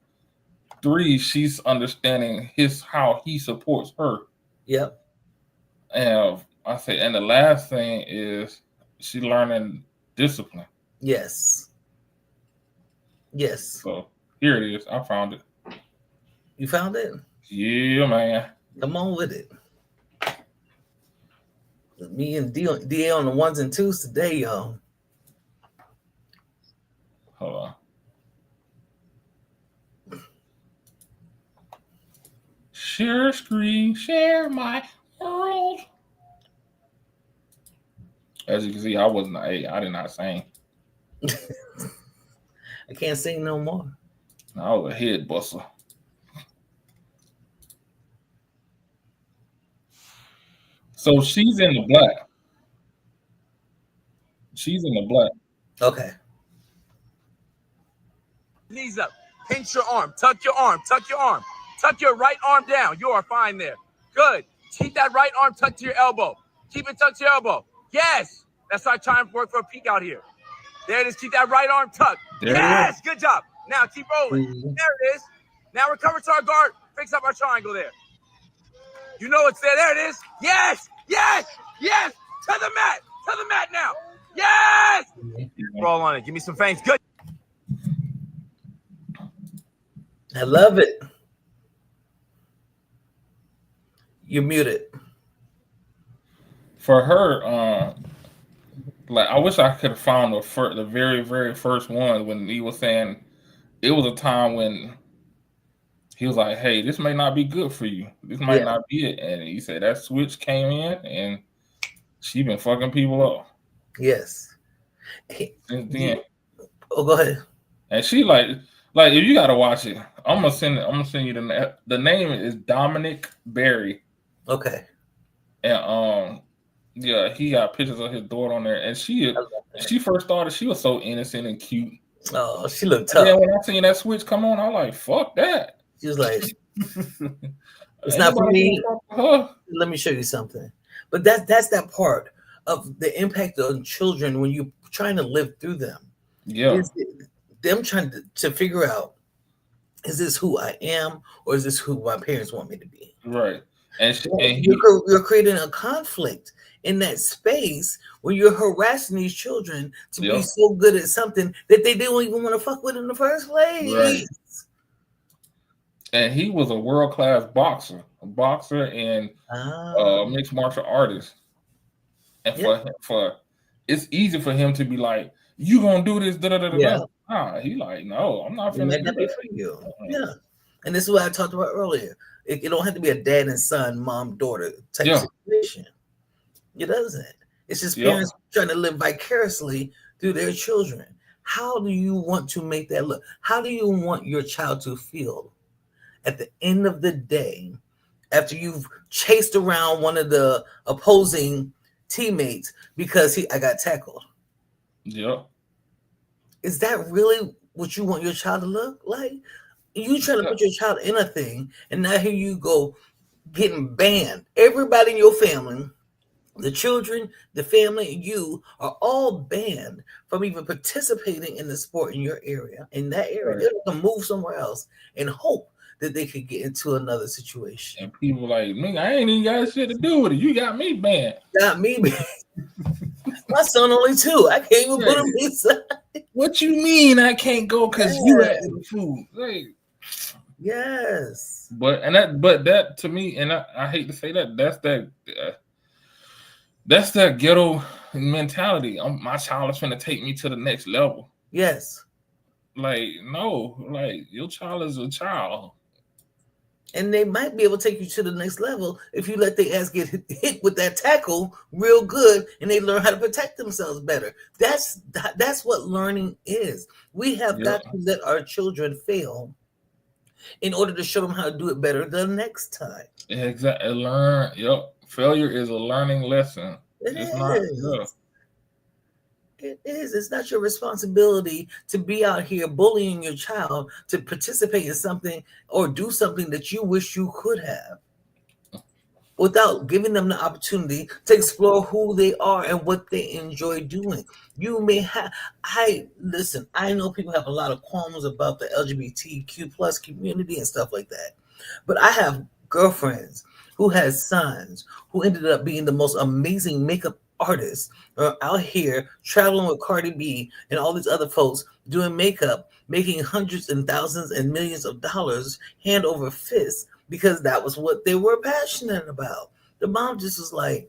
Three, she's understanding how he supports her. Yep. And and the last thing is she's learning discipline. Yes. Yes. So here it is. I found it. You found it? Yeah, man. Come on with it. Me and DA on the ones and twos today, y'all. Hold on. Share screen, share my world. As you can see, I did not sing. I can't sing no more. I was a head buster. So she's in the black. She's in the black. Okay. Knees up. Pinch your arm. Tuck your arm. Tuck your arm. Tuck your right arm down. You are fine there. Good. Keep that right arm tucked to your elbow. Keep it tucked to your elbow. Yes. That's our time to work for a peak out here. There it is. Keep that right arm tucked. Yes. Good job. Now keep rolling. There it is. Now recover to our guard. Fix up our triangle there. You know it's there. There it is. Yes. Yes. Yes. To the mat. To the mat now. Yes. Roll on it. Give me some feints. Good. I love it. You're muted. For her, like I wish I could have found the very, very first one when he was saying it was a time when he was like, "Hey, this may not be good for you. This might not be it." And he said that switch came in, and she been fucking people up. Yes. Since then. Oh, go ahead. And she like if you gotta watch it, I'm gonna send you the name is Dominic Berry. Okay. And yeah, he got pictures of his daughter on there, and she first started, she was so innocent and cute. Oh, she looked tough. And then when I seen that switch come on, I'm like, fuck that. She was like, it's not for me. Let me show you something. But that's that part of the impact on children when you're trying to live through them. Yeah. Them trying to figure out, is this who I am, or is this who my parents want me to be? Right. And you're creating a conflict in that space where you're harassing these children to be so good at something that they don't even want to fuck with in the first place. Right. And he was a world-class boxer and mixed martial artist. And for it's easy for him to be like, you gonna do this, he like, no, I'm not finna do that for you. Yeah. And this is what I talked about earlier. It don't have to be a dad and son, mom, daughter type situation. It doesn't. It's just parents trying to live vicariously through their children. How do you want to make that look? How do you want your child to feel at the end of the day after you've chased around one of the opposing teammates because I got tackled? Yeah. Is that really what you want your child to look like? You trying to put your child in a thing, and now here you go getting banned. Everybody in your family, the children, the family, you are all banned from even participating in the sport in your area. In that area, they're gonna move somewhere else and hope that they could get into another situation. And people like me, I ain't even got shit to do with it. You got me banned. Got me banned. My son only 2. I can't even put him inside. What you mean I can't go because you had the food? Like, yes. But that to me, and I hate to say that, that's that That's that ghetto mentality. My child is gonna take me to the next level. Yes. Like, no, like your child is a child. And they might be able to take you to the next level if you let their ass get hit with that tackle real good and they learn how to protect themselves better. That's what learning is. We have got to let our children fail in order to show them how to do it better the next time. Exactly. Learn. Yep. Failure is a learning lesson. It's not. Yeah. It is. It's not your responsibility to be out here bullying your child to participate in something or do something that you wish you could have without giving them the opportunity to explore who they are and what they enjoy doing. You may have, I know people have a lot of qualms about the LGBTQ plus community and stuff like that, but I have girlfriends who has sons who ended up being the most amazing makeup artists are out here traveling with Cardi B and all these other folks doing makeup, making hundreds and thousands and millions of dollars hand over fist because that was what they were passionate about. The mom just was like,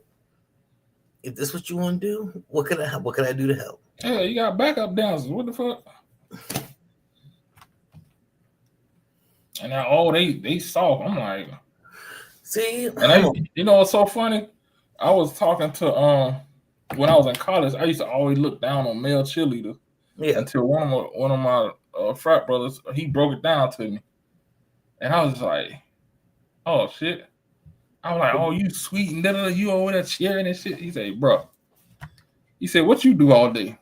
"If this is what you want to do, what can I do to help?" Yeah, you got backup dancers. What the fuck? And now, they soft. I'm like, see, and you know what's so funny? I was talking to when I was in college. I used to always look down on male cheerleaders. Yeah. Until one of my frat brothers, he broke it down to me, and I was like, "Oh shit!" I was like, "Oh, you sweet and da you over there cheering and shit." He said, "Bro," he said, "What you do all day?"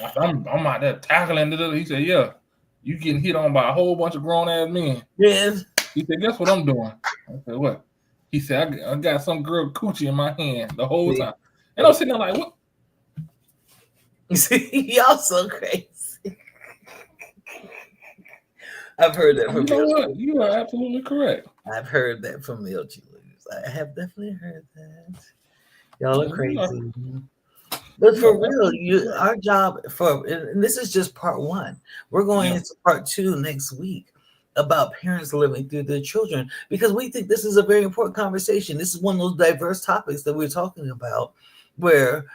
I said, I'm out there tackling. He said, "Yeah, you getting hit on by a whole bunch of grown ass men." Yes. He said, "Guess what I'm doing?" I said, "What?" He said, I got some girl coochie in my hand the whole time. And I'm sitting there like, what? You see, y'all so crazy. I've heard that from you know what? You are absolutely correct. I've heard that from male cheerleaders. I have definitely heard that. Y'all are crazy. But for real, our job and this is just part one. We're going into part two next week about parents living through their children because we think this is a very important conversation. This is one of those diverse topics that we're talking about where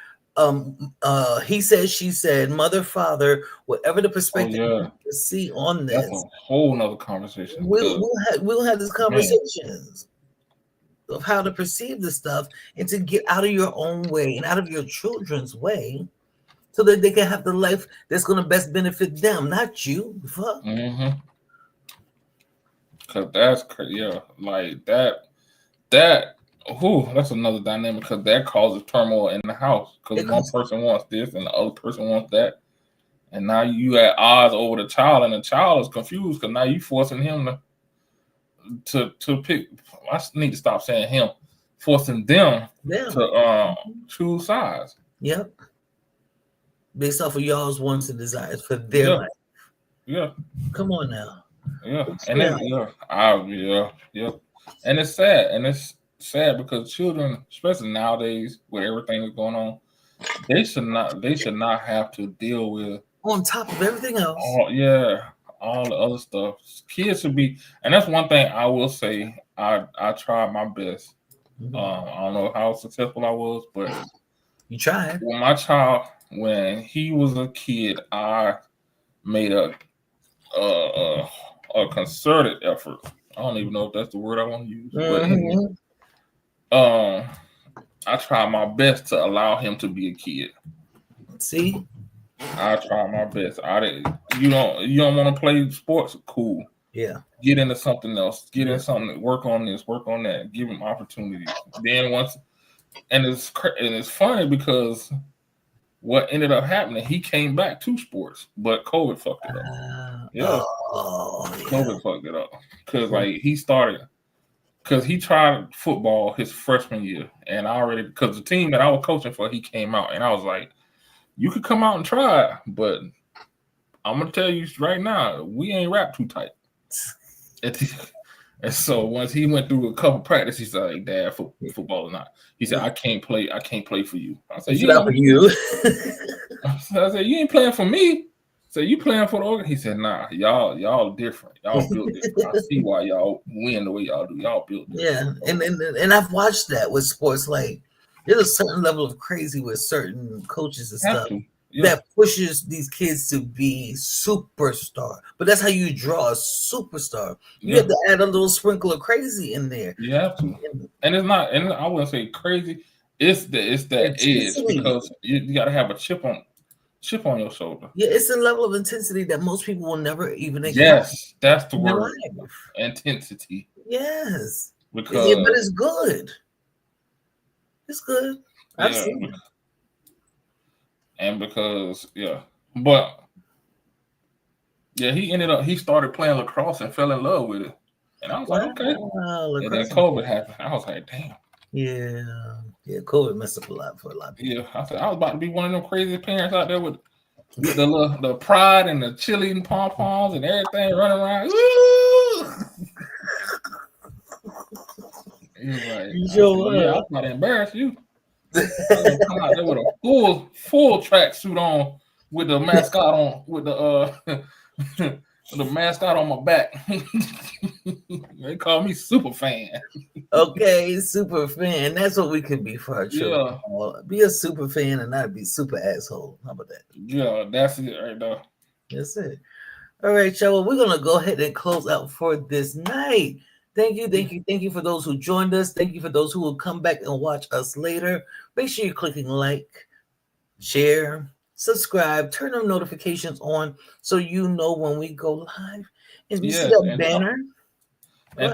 he said, she said, mother, father, whatever the perspective you see on this. That's a whole nother conversation. We'll have these conversations of how to perceive this stuff and to get out of your own way and out of your children's way so that they can have the life that's going to best benefit them, not you. Fuck. Mm-hmm. Cause that's like that's another dynamic because that causes turmoil in the house because one person wants this and the other person wants that, and now you at odds over the child and the child is confused because now you forcing him to pick. I need to stop saying him, forcing them to choose sides. Yep. Based off of y'all's wants and desires for their life. Yeah. Come on now. Yeah. And then and it's sad. And it's sad because children, especially nowadays with everything that's going on, they should not have to deal with on top of everything else. All the other stuff. Kids should be, and that's one thing I will say. I tried my best. I don't know how successful I was, but you tried. When my child, when he was a kid, I made a concerted effort. I don't even know if that's the word I want to use, but I tried my best to allow him to be a kid. See, I tried my best. You don't want to play sports? Cool. Yeah. Get into something else. Get in something. Work on this. Work on that. Give him opportunities. Then it's funny because what ended up happening, he came back to sports, but COVID fucked it up. COVID fucked it up because he started because he tried football his freshman year, and because the team that I was coaching for, he came out, and I was like, you could come out and try it, but I'm gonna tell you right now, we ain't wrapped too tight. And so once he went through a couple practice, he said, like, "Dad, football or not?" He said, "I can't play for you." I said, "You ain't for you." I said, "You ain't playing for me." So you playing for the organ? He said, "Nah, y'all different. Y'all built different. I see why y'all win the way y'all do. Y'all built different." Yeah, and I've watched that with sports. Like There's a certain level of crazy with certain coaches and Have stuff to. Yeah. that pushes these kids to be superstar. But that's how you draw a superstar. You have Yeah. to add a little sprinkle of crazy in there. You have to. And it's not, and I wouldn't say crazy. It's that edge Intensity. because you got to have a chip on your shoulder. Yeah, it's a level of intensity that most people will never even encounter Yes, that's the in their word. life. Intensity. Yes. But Because it's good. It's good. I've yeah, seen it. and because but yeah, he started playing lacrosse and fell in love with it, and I was like, okay. And then COVID happened. I was like, damn. Yeah, COVID messed up a lot for a lot of people. Yeah, I said I was about to be one of them crazy parents out there with the pride and the chili and pom poms and everything running around. He was like, yeah, I was about to embarrass you. I was gonna come out there with a full tracksuit on with the mascot on with the the mascot on my back. They call me super fan. Okay, super fan. That's what we could be for our children. Yeah. Be a super fan and not be super asshole. How about that? Yeah, that's it right there. That's it. All right, y'all. Well, we're gonna go ahead and close out for this night. Thank you for those who joined us. Thank you for those who will come back and watch us later. Make sure you're clicking like, share, subscribe, turn on notifications on so you know when we go live. And if you see that banner,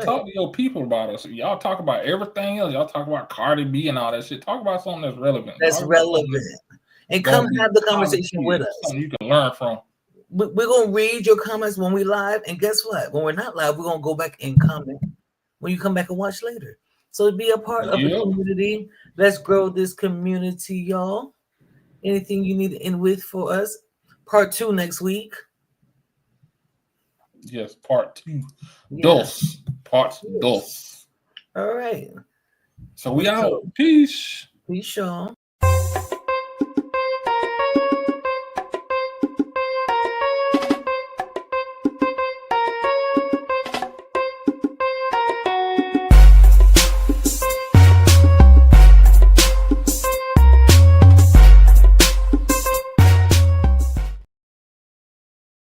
talk to your people about us. Y'all talk about everything else. Y'all talk about Cardi B and all that shit. Talk about something that's relevant. And come have the conversation with us. Something you can learn from. We're gonna read your comments when we live, and guess what? When we're not live, we're gonna go back and comment when you come back and watch later. So be a part of the community. Let's grow this community, y'all. Anything you need to end with for us? Part 2 next week. Yes, part 2. Dos. Part dos. All right. So we out. Peace. Peace, y'all.